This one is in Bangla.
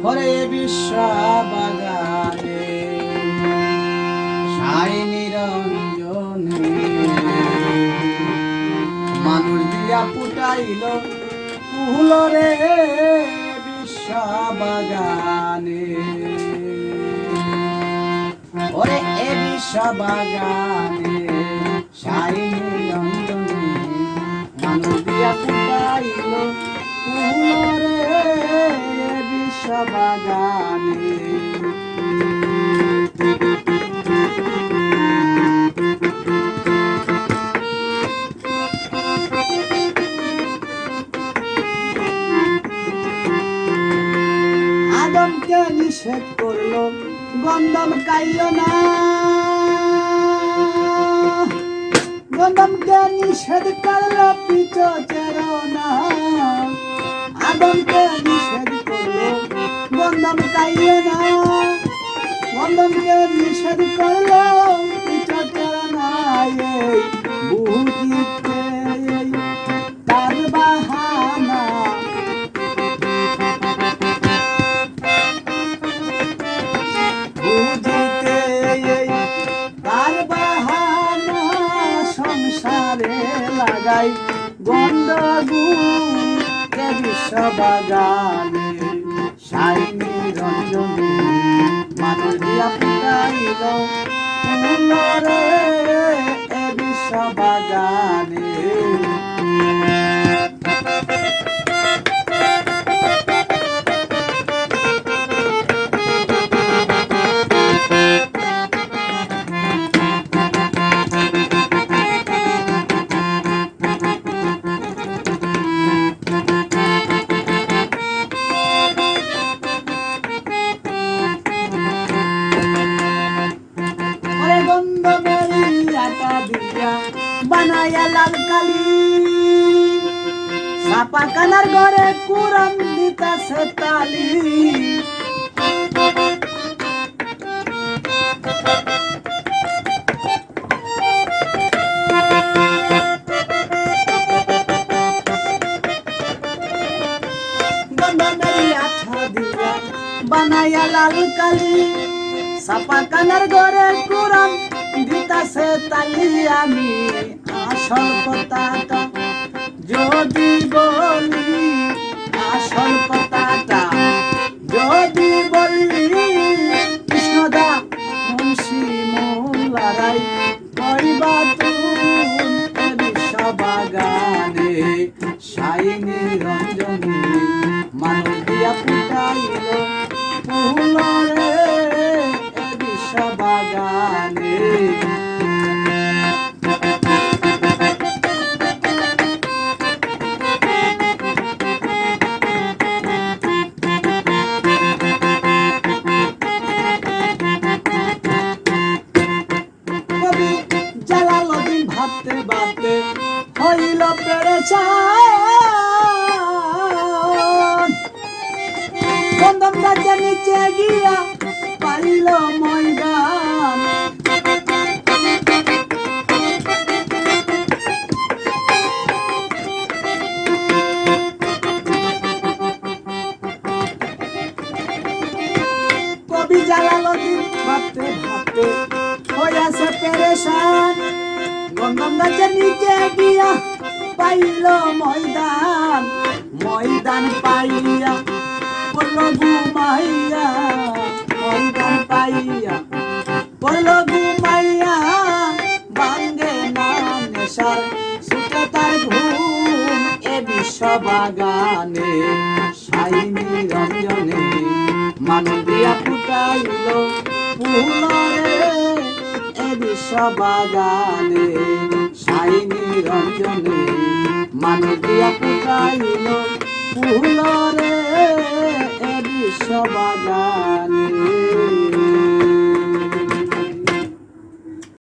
হরে বিশ্ব বাগানে সাই নিরঞ্জনে মানুষ দিয়া ফুটাইল ফুল রে বিশ্ব বাগানে ওরে এ বিশ্ব বাগানে সাই নিরঞ্জনে মানুষ দিয়া ফুটাইল ফুল রে বিশ্ব বাগানে আদমকে নিষেধ করলো গন্ধম খাইও না, গন্ধমকে নিষেধ করলো পিচচের না। আদমকে নিষেধ করলো গন্ধম খাইও না, গন্ধমকে নিষেধ করলো পিচচের না। এই বুঝিতে তার বাহানা, লাগাই গন্ধগুকে বিশ্ব বাগানে সাই নিরঞ্জনে মানুষ দিয়া ফুটাইল ফুল রে এ বিশ্ব বাগানে। বানায়া লাল কালি সাপা কানার ঘরে কুরআন দিতাছে তালি, গন্ধমের আঠা দিয়া বানায়া লাল কালি সাপা কানার ঘরে কুরআন দিতাছে তালি। আমি আসল কথাটা যদি বলি, আসল কথাটা যদি বলি, কৃষ্ণদা মুন্সি মোল্লারাই কইবা তুমি বিশ্ব বাগানে সাই নিরঞ্জনে মানুষ দিয়া ফুটাইল ফুল রে বিশ্ব বাগানে। জালালউদ্দিন ভাবতে ভাবতে হইল পেরেশান, গন্ধম গাছের নিচে গিয়া পাইল ময়দান। কবি জালালউদ্দিন ভাবতে ভাবতে হইয়াছে পেরেশান, গন্ধম গাছের নিচে গিয়া পাইল ময়দান। ময়দান পাইয়া পড়ল ঘুমাইয়া, ময়দান পাইয়া পড়ল ঘুমাইয়া, ভাঙ্গে না নেশার সুখে তার ঘুম এ বিশ্ব বাগানে সাই নিরঞ্জনে মানুষ দিয়া ফুটাইল ফুল রে এ বিশ্ব বাগানে সাই নিরঞ্জনে মানুষ দিয়া ফুটাইল ফুল রে এ বিশ্ব বাগানে।